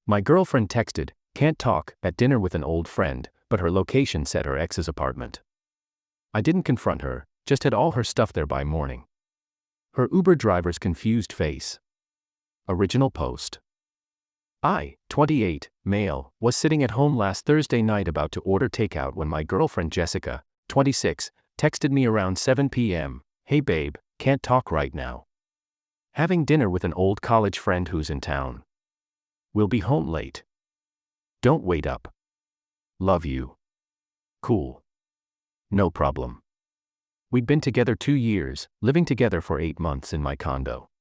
My girlfriend texted, "Can't talk," at dinner with an old friend, but her location said her ex's apartment. I didn't confront her, just had all her stuff there by morning. Her Uber driver's confused face. Original post. I, 28, male, was sitting at home last Thursday night about to order takeout when my girlfriend Jessica, 26, texted me around 7 p.m. "Hey babe, can't talk right now. Having dinner with an old college friend who's in town. We'll be home late. Don't wait up. Love you." Cool. No problem. We'd been together 2 years, living together for 8 months in my condo.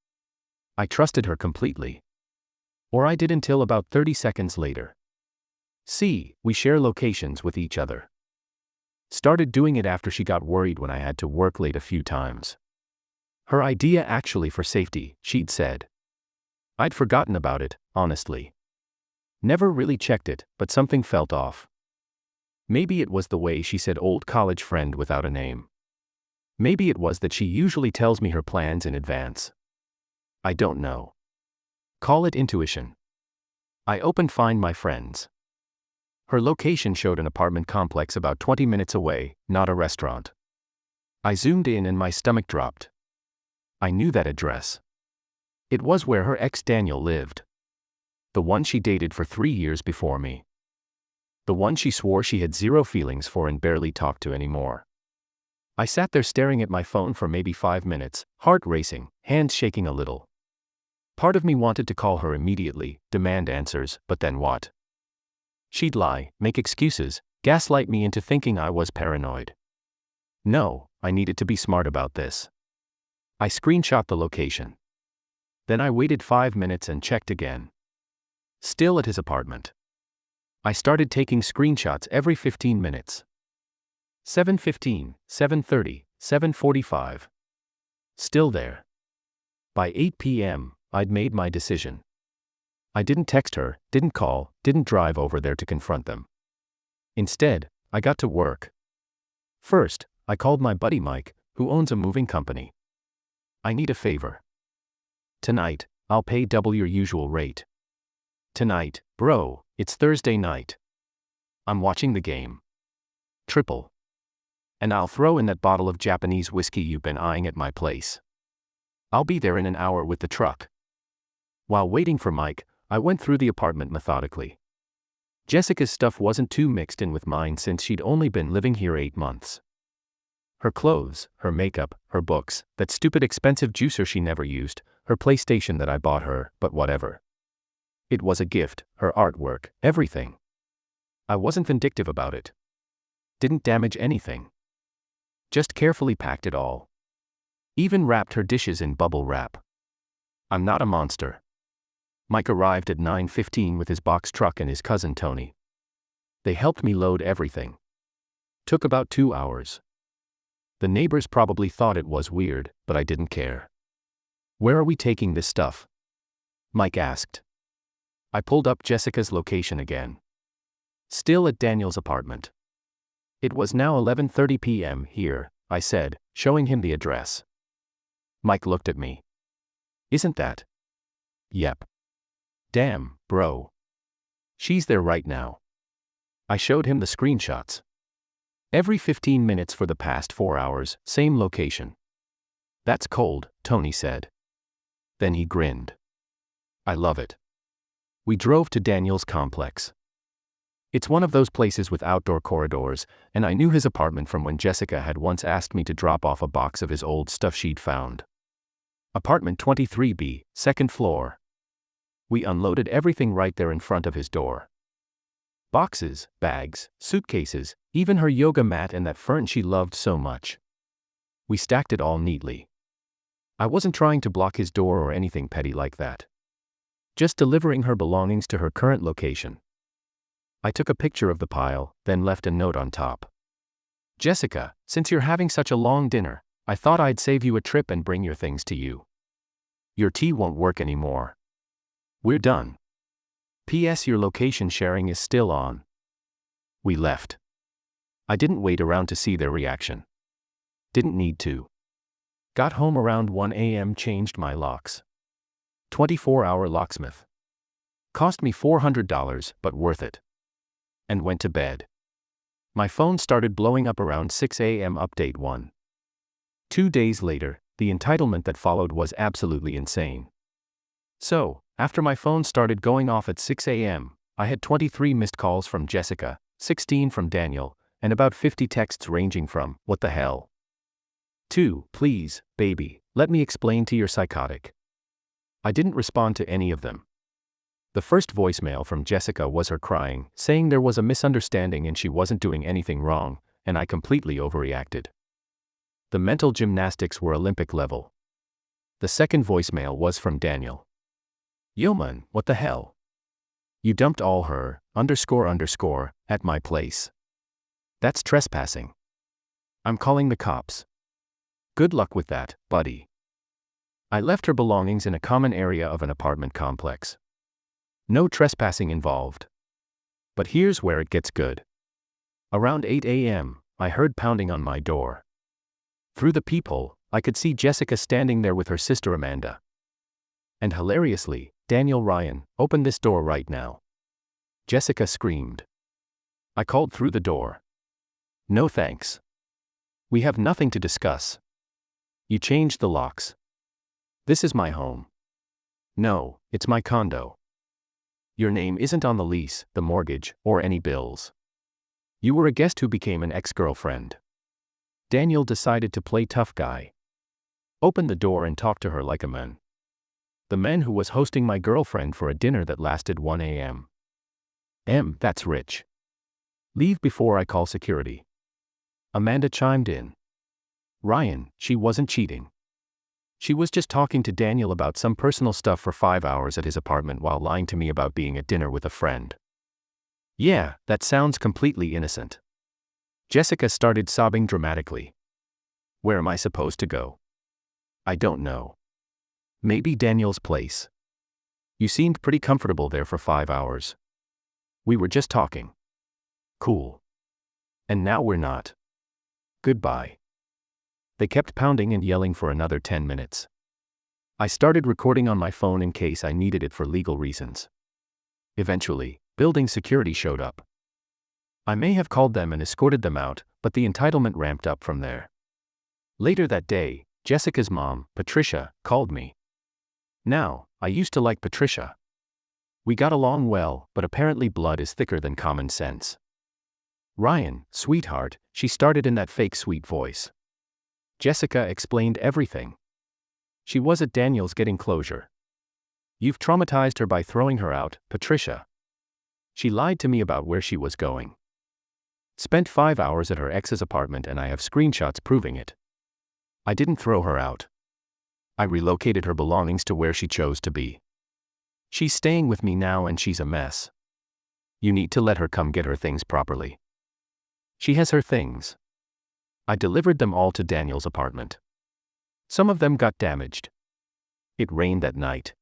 I trusted her completely. Or I did until about 30 seconds later. See, we share locations with each other. Started doing it after she got worried when I had to work late a few times. Her idea actually for safety, she'd said. I'd forgotten about it, honestly. Never really checked it, but something felt off. Maybe it was the way she said old college friend without a name. Maybe it was that she usually tells me her plans in advance. I don't know. Call it intuition. I opened Find My Friends. Her location showed an apartment complex about 20 minutes away, not a restaurant. I zoomed in and my stomach dropped. I knew that address. It was where her ex Daniel lived. The one she dated for 3 years before me. The one she swore she had zero feelings for and barely talked to anymore. I sat there staring at my phone for maybe 5 minutes, heart racing, hands shaking a little. Part of me wanted to call her immediately, demand answers, but then what? She'd lie, make excuses, gaslight me into thinking I was paranoid. No, I needed to be smart about this. I screenshot the location. Then I waited 5 minutes and checked again. Still at his apartment. I started taking screenshots every 15 minutes. 7:15, 7:30, 7:45. Still there. By 8 p.m., I'd made my decision. I didn't text her, didn't call, didn't drive over there to confront them. Instead, I got to work. First, I called my buddy Mike, who owns a moving company. I need a favor. Tonight, I'll pay double your usual rate. Tonight, bro, it's Thursday night. I'm watching the game. Triple. And I'll throw in that bottle of Japanese whiskey you've been eyeing at my place. I'll be there in an hour with the truck. While waiting for Mike, I went through the apartment methodically. Jessica's stuff wasn't too mixed in with mine since she'd only been living here 8 months. Her clothes, her makeup, her books, that stupid expensive juicer she never used, her PlayStation that I bought her, but whatever. It was a gift, her artwork, everything. I wasn't vindictive about it. Didn't damage anything. Just carefully packed it all. Even wrapped her dishes in bubble wrap. I'm not a monster. Mike arrived at 9:15 with his box truck and his cousin Tony. They helped me load everything. Took about 2 hours. The neighbors probably thought it was weird, but I didn't care. "Where are we taking this stuff?" Mike asked. I pulled up Jessica's location again. Still at Daniel's apartment. It was now 11:30 p.m. here, I said, showing him the address. Mike looked at me. "Isn't that?" "Yep." "Damn, bro. She's there right now." I showed him the screenshots. Every 15 minutes for the past 4 hours, same location. "That's cold," Tony said. Then he grinned. "I love it." We drove to Daniel's complex. It's one of those places with outdoor corridors, and I knew his apartment from when Jessica had once asked me to drop off a box of his old stuff she'd found. Apartment 23B, 2nd floor. We unloaded everything right there in front of his door. Boxes, bags, suitcases, even her yoga mat and that fern she loved so much. We stacked it all neatly. I wasn't trying to block his door or anything petty like that. Just delivering her belongings to her current location. I took a picture of the pile, then left a note on top. "Jessica, since you're having such a long dinner, I thought I'd save you a trip and bring your things to you. Your tea won't work anymore. We're done. P.S. Your location sharing is still on." We left. I didn't wait around to see their reaction. Didn't need to. Got home around 1 a.m. Changed my locks. 24-hour locksmith. Cost me $400, but worth it. And went to bed. My phone started blowing up around 6 a.m. Update 1. 2 days later, the entitlement that followed was absolutely insane. So, after my phone started going off at 6 a.m., I had 23 missed calls from Jessica, 16 from Daniel, and about 50 texts ranging from, "What the hell?" to, "Please, baby, let me explain to your psychotic." I didn't respond to any of them. The first voicemail from Jessica was her crying, saying there was a misunderstanding and she wasn't doing anything wrong, and I completely overreacted. The mental gymnastics were Olympic level. The second voicemail was from Daniel. "Yo man, what the hell? You dumped all her, __, at my place. That's trespassing. I'm calling the cops. Good luck with that, buddy." I left her belongings in a common area of an apartment complex. No trespassing involved. But here's where it gets good. Around 8 a.m., I heard pounding on my door. Through the peephole, I could see Jessica standing there with her sister Amanda. And hilariously, "Daniel Ryan, open this door right now." Jessica screamed. I called through the door. "No thanks. We have nothing to discuss. You changed the locks. This is my home." "No, it's my condo. Your name isn't on the lease, the mortgage, or any bills. You were a guest who became an ex-girlfriend." Daniel decided to play tough guy. "Open the door and talk to her like a man. The man who was hosting my girlfriend for a dinner that lasted 1 a.m. That's rich. Leave before I call security." Amanda chimed in. "Ryan, she wasn't cheating. She was just talking to Daniel about some personal stuff for 5 hours at his apartment while lying to me about being at dinner with a friend." "Yeah, that sounds completely innocent." Jessica started sobbing dramatically. "Where am I supposed to go? I don't know. Maybe Daniel's place. You seemed pretty comfortable there for 5 hours. We were just talking. Cool. And now we're not. Goodbye." They kept pounding and yelling for another 10 minutes. I started recording on my phone in case I needed it for legal reasons. Eventually, building security showed up. I may have called them and escorted them out, but the entitlement ramped up from there. Later that day, Jessica's mom, Patricia, called me. Now, I used to like Patricia. We got along well, but apparently blood is thicker than common sense. "Ryan, sweetheart," she started in that fake sweet voice. Jessica explained everything. She was at Daniel's getting closure. "You've traumatized her by throwing her out, Patricia. She lied to me about where she was going. Spent 5 hours at her ex's apartment and I have screenshots proving it. I didn't throw her out. I relocated her belongings to where she chose to be. She's staying with me now and she's a mess. You need to let her come get her things properly. She has her things. I delivered them all to Daniel's apartment. Some of them got damaged. It rained that night.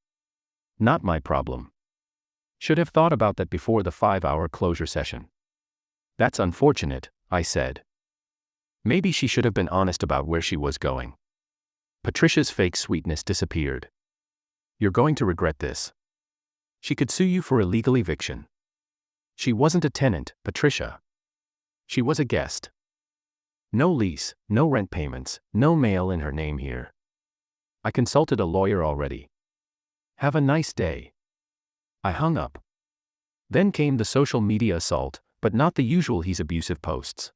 Not my problem. Should have thought about that before the 5-hour closure session. That's unfortunate," I said. Maybe she should have been honest about where she was going. Patricia's fake sweetness disappeared. "You're going to regret this. She could sue you for illegal eviction. She wasn't a tenant, Patricia. She was a guest. No lease, no rent payments, no mail in her name here. I consulted a lawyer already. Have a nice day." I hung up. Then came the social media assault, but not the usual "he's abusive" posts.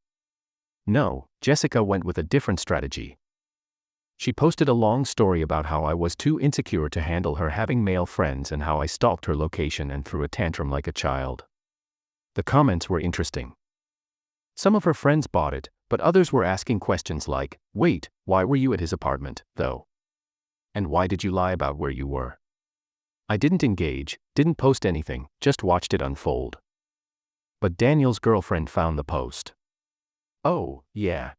No, Jessica went with a different strategy. She posted a long story about how I was too insecure to handle her having male friends and how I stalked her location and threw a tantrum like a child. The comments were interesting. Some of her friends bought it, but others were asking questions like, "Wait, why were you at his apartment, though? And why did you lie about where you were?" I didn't engage, didn't post anything, just watched it unfold. But Daniel's girlfriend found the post. Oh, yeah.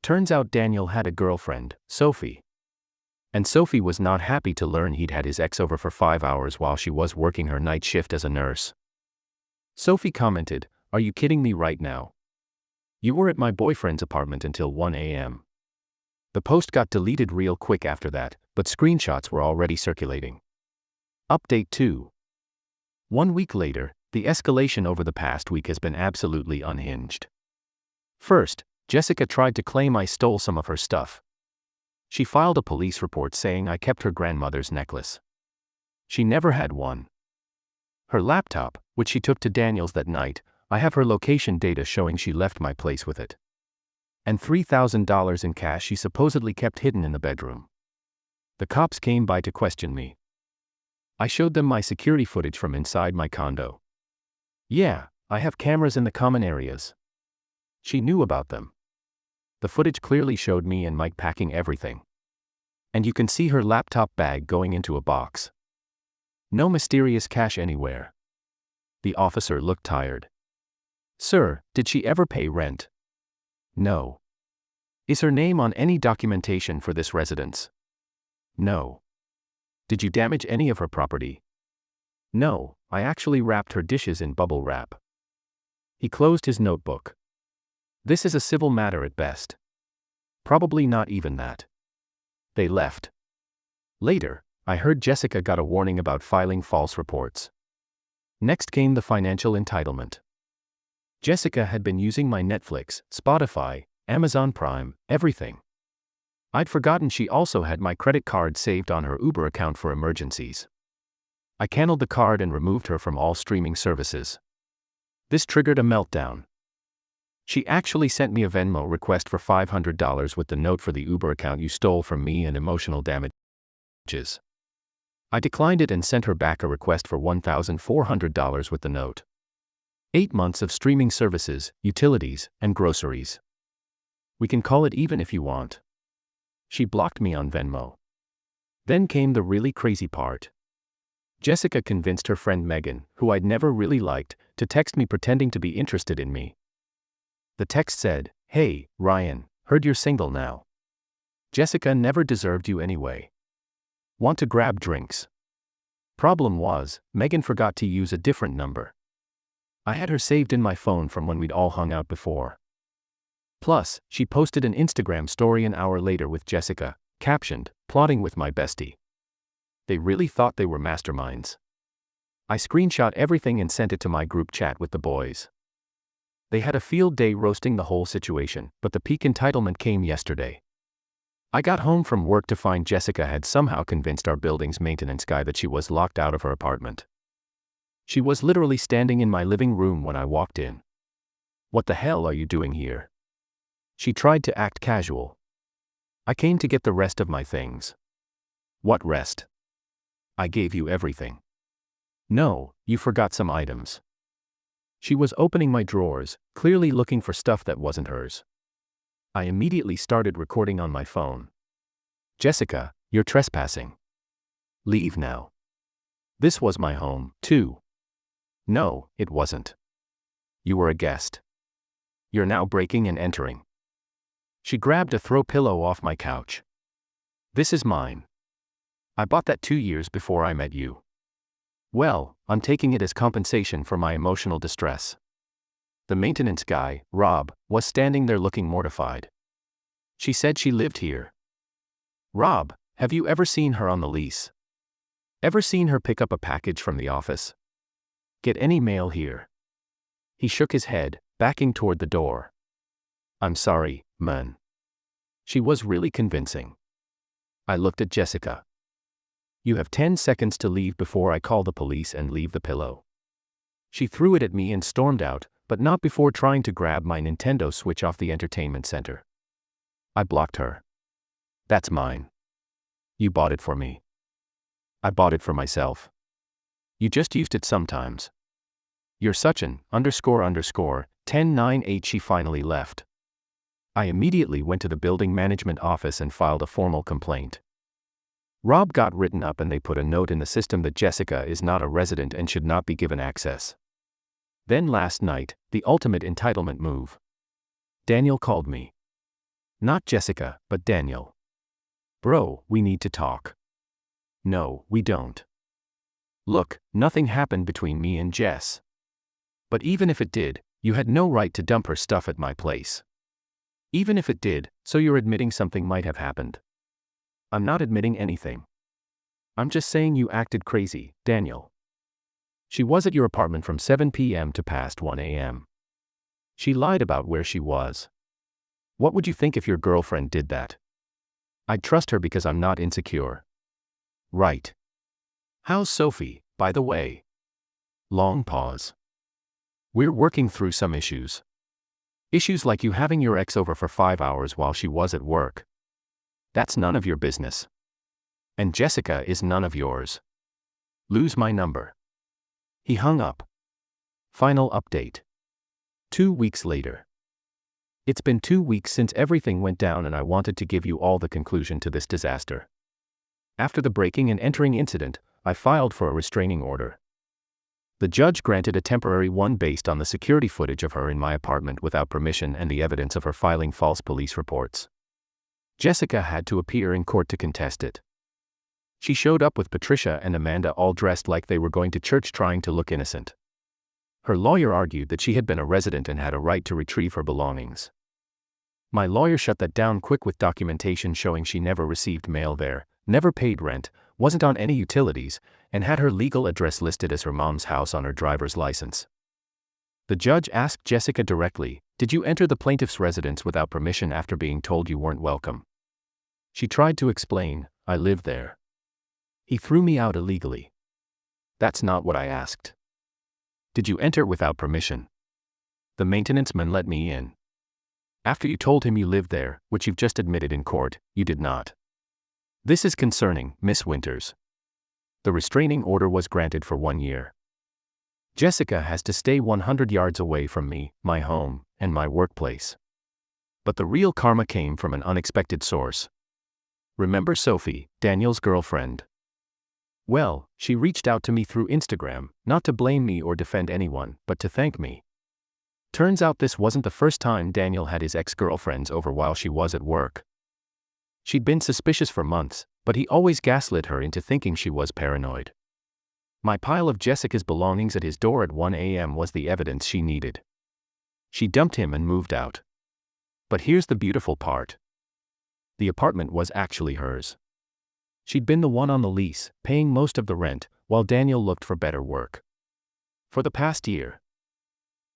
Turns out Daniel had a girlfriend, Sophie. And Sophie was not happy to learn he'd had his ex over for 5 hours while she was working her night shift as a nurse. Sophie commented, "Are you kidding me right now? You were at my boyfriend's apartment until 1 a.m. The post got deleted real quick after that, but screenshots were already circulating. Update 2. 1 week later, the escalation over the past week has been absolutely unhinged. First, Jessica tried to claim I stole some of her stuff. She filed a police report saying I kept her grandmother's necklace. She never had one. Her laptop, which she took to Daniel's that night, I have her location data showing she left my place with it. And $3,000 in cash she supposedly kept hidden in the bedroom. The cops came by to question me. I showed them my security footage from inside my condo. Yeah, I have cameras in the common areas. She knew about them. The footage clearly showed me and Mike packing everything. And you can see her laptop bag going into a box. No mysterious cash anywhere. The officer looked tired. Sir, did she ever pay rent? No. Is her name on any documentation for this residence? No. Did you damage any of her property? No, I actually wrapped her dishes in bubble wrap. He closed his notebook. This is a civil matter at best. Probably not even that. They left. Later, I heard Jessica got a warning about filing false reports. Next came the financial entitlement. Jessica had been using my Netflix, Spotify, Amazon Prime, everything. I'd forgotten she also had my credit card saved on her Uber account for emergencies. I canceled the card and removed her from all streaming services. This triggered a meltdown. She actually sent me a Venmo request for $500 with the note for the Uber account you stole from me and emotional damages. I declined it and sent her back a request for $1,400 with the note. 8 months of streaming services, utilities, and groceries. We can call it even if you want. She blocked me on Venmo. Then came the really crazy part. Jessica convinced her friend Megan, who I'd never really liked, to text me pretending to be interested in me. The text said, "Hey, Ryan, heard you're single now. Jessica never deserved you anyway. Want to grab drinks?" Problem was, Megan forgot to use a different number. I had her saved in my phone from when we'd all hung out before. Plus, she posted an Instagram story an hour later with Jessica, captioned, "Plotting with my bestie." They really thought they were masterminds. I screenshot everything and sent it to my group chat with the boys. They had a field day roasting the whole situation, but the peak entitlement came yesterday. I got home from work to find Jessica had somehow convinced our building's maintenance guy that she was locked out of her apartment. She was literally standing in my living room when I walked in. "What the hell are you doing here?" She tried to act casual. "I came to get the rest of my things." "What rest?" "I gave you everything." "No, you forgot some items." She was opening my drawers, clearly looking for stuff that wasn't hers. I immediately started recording on my phone. "Jessica, you're trespassing. Leave now. This was my home, too." "No, it wasn't. You were a guest. You're now breaking and entering." She grabbed a throw pillow off my couch. "This is mine. I bought that 2 years before I met you." "Well, I'm taking it as compensation for my emotional distress." The maintenance guy, Rob, was standing there looking mortified. "She said she lived here." "Rob, have you ever seen her on the lease? Ever seen her pick up a package from the office? Get any mail here?" He shook his head, backing toward the door. "I'm sorry, man." She was really convincing. I looked at Jessica. "You have 10 seconds to leave before I call the police and leave the pillow." She threw it at me and stormed out, but not before trying to grab my Nintendo Switch off the entertainment center. I blocked her. "That's mine. You bought it for me." "I bought it for myself." "You just used it sometimes." "You're such an ___ 1098." She finally left. I immediately went to the building management office and filed a formal complaint. Rob got written up and they put a note in the system that Jessica is not a resident and should not be given access. Then last night, the ultimate entitlement move. Daniel called me. Not Jessica, but Daniel. "Bro, we need to talk." "No, we don't. Look, nothing happened between me and Jess. But even if it did, you had no right to dump her stuff at my place. Even if it did, so you're admitting something might have happened." "I'm not admitting anything. I'm just saying you acted crazy, Daniel." She was at your apartment from 7 p.m. to past 1 a.m. She lied about where she was. What would you think if your girlfriend did that? I'd trust her because I'm not insecure. Right. How's Sophie, by the way? Long pause. We're working through some issues. Issues like you having your ex over for 5 hours while she was at work. That's none of your business. And Jessica is none of yours. Lose my number. He hung up. Final update. 2 weeks later. It's been 2 weeks since everything went down, and I wanted to give you all the conclusion to this disaster. After the breaking and entering incident, I filed for a restraining order. The judge granted a temporary one based on the security footage of her in my apartment without permission and the evidence of her filing false police reports. Jessica had to appear in court to contest it. She showed up with Patricia and Amanda all dressed like they were going to church trying to look innocent. Her lawyer argued that she had been a resident and had a right to retrieve her belongings. My lawyer shut that down quick with documentation showing she never received mail there, never paid rent, wasn't on any utilities, and had her legal address listed as her mom's house on her driver's license. The judge asked Jessica directly, "Did you enter the plaintiff's residence without permission after being told you weren't welcome?" She tried to explain, "I live there. He threw me out illegally." That's not what I asked. Did you enter without permission? The maintenance man let me in. After you told him you lived there, which you've just admitted in court, you did not. This is concerning, Miss Winters. The restraining order was granted for 1 year. Jessica has to stay 100 yards away from me, my home, and my workplace. But the real karma came from an unexpected source. Remember Sophie, Daniel's girlfriend? Well, she reached out to me through Instagram, not to blame me or defend anyone, but to thank me. Turns out this wasn't the first time Daniel had his ex-girlfriends over while she was at work. She'd been suspicious for months, but he always gaslit her into thinking she was paranoid. My pile of Jessica's belongings at his door at 1 a.m. was the evidence she needed. She dumped him and moved out. But here's the beautiful part. The apartment was actually hers. She'd been the one on the lease, paying most of the rent, while Daniel looked for better work. For the past year.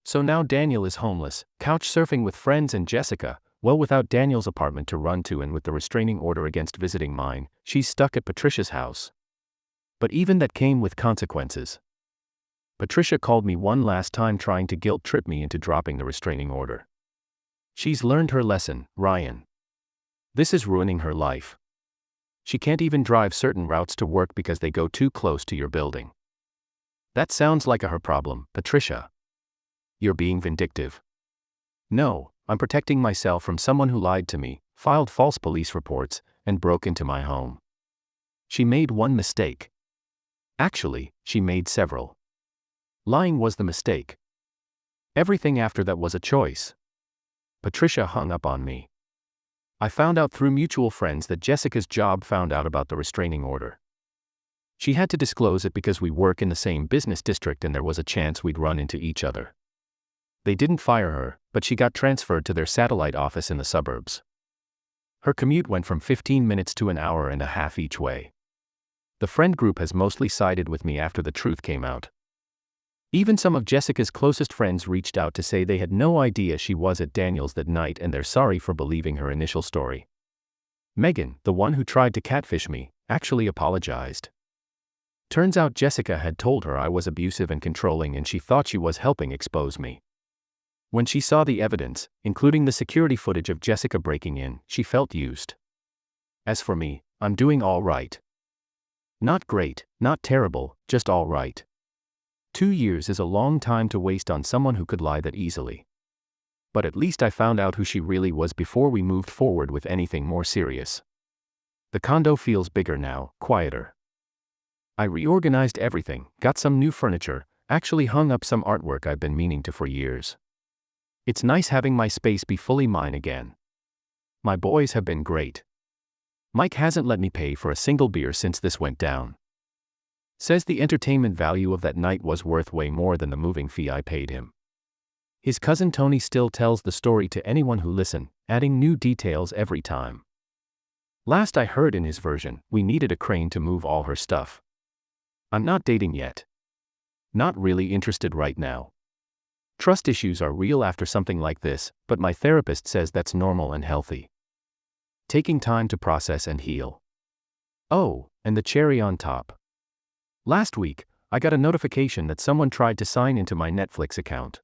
So now Daniel is homeless, couch surfing with friends, and Jessica, well, without Daniel's apartment to run to and with the restraining order against visiting mine, she's stuck at Patricia's house. But even that came with consequences. Patricia called me one last time trying to guilt trip me into dropping the restraining order. She's learned her lesson, Ryan. This is ruining her life. She can't even drive certain routes to work because they go too close to your building. That sounds like a her problem, Patricia. You're being vindictive. No, I'm protecting myself from someone who lied to me, filed false police reports, and broke into my home. She made one mistake. Actually, she made several. Lying was the mistake. Everything after that was a choice. Patricia hung up on me. I found out through mutual friends that Jessica's job found out about the restraining order. She had to disclose it because we work in the same business district and there was a chance we'd run into each other. They didn't fire her, but she got transferred to their satellite office in the suburbs. Her commute went from 15 minutes to an hour and a half each way. The friend group has mostly sided with me after the truth came out. Even some of Jessica's closest friends reached out to say they had no idea she was at Daniel's that night and they're sorry for believing her initial story. Megan, the one who tried to catfish me, actually apologized. Turns out Jessica had told her I was abusive and controlling and she thought she was helping expose me. When she saw the evidence, including the security footage of Jessica breaking in, she felt used. As for me, I'm doing all right. Not great, not terrible, just all right. 2 years is a long time to waste on someone who could lie that easily. But at least I found out who she really was before we moved forward with anything more serious. The condo feels bigger now, quieter. I reorganized everything, got some new furniture, actually hung up some artwork I've been meaning to for years. It's nice having my space be fully mine again. My boys have been great. Mike hasn't let me pay for a single beer since this went down. Says the entertainment value of that night was worth way more than the moving fee I paid him. His cousin Tony still tells the story to anyone who listens, adding new details every time. Last I heard in his version, we needed a crane to move all her stuff. I'm not dating yet. Not really interested right now. Trust issues are real after something like this, but my therapist says that's normal and healthy. Taking time to process and heal. Oh, and the cherry on top. Last week, I got a notification that someone tried to sign into my Netflix account.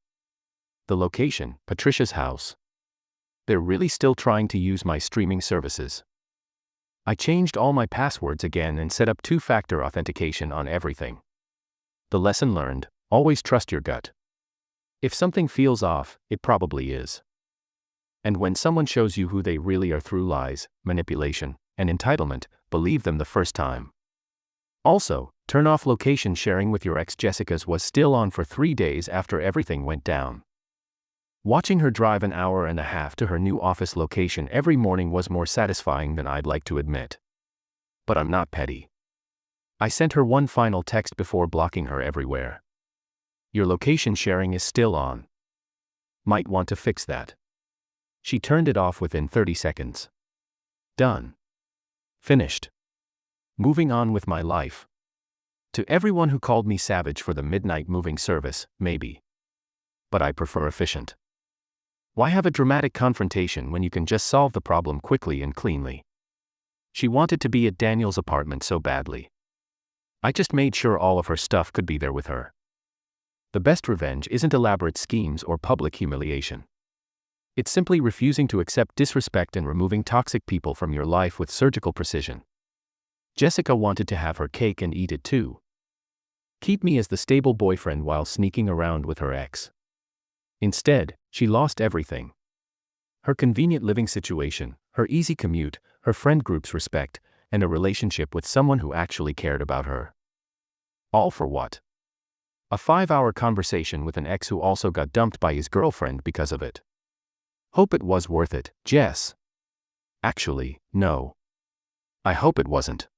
The location, Patricia's house. They're really still trying to use my streaming services. I changed all my passwords again and set up two-factor authentication on everything. The lesson learned: always trust your gut. If something feels off, it probably is. And when someone shows you who they really are through lies, manipulation, and entitlement, believe them the first time. Also, turn off location sharing with your ex. Jessica's was still on for 3 days after everything went down. Watching her drive an hour and a half to her new office location every morning was more satisfying than I'd like to admit. But I'm not petty. I sent her one final text before blocking her everywhere. Your location sharing is still on. Might want to fix that. She turned it off within 30 seconds. Done. Finished. Moving on with my life. To everyone who called me savage for the midnight moving service, maybe. But I prefer efficient. Why have a dramatic confrontation when you can just solve the problem quickly and cleanly? She wanted to be at Daniel's apartment so badly. I just made sure all of her stuff could be there with her. The best revenge isn't elaborate schemes or public humiliation. It's simply refusing to accept disrespect and removing toxic people from your life with surgical precision. Jessica wanted to have her cake and eat it too. Keep me as the stable boyfriend while sneaking around with her ex. Instead, she lost everything. Her convenient living situation, her easy commute, her friend group's respect, and a relationship with someone who actually cared about her. All for what? A 5-hour conversation with an ex who also got dumped by his girlfriend because of it. Hope it was worth it, Jess. Actually, no. I hope it wasn't.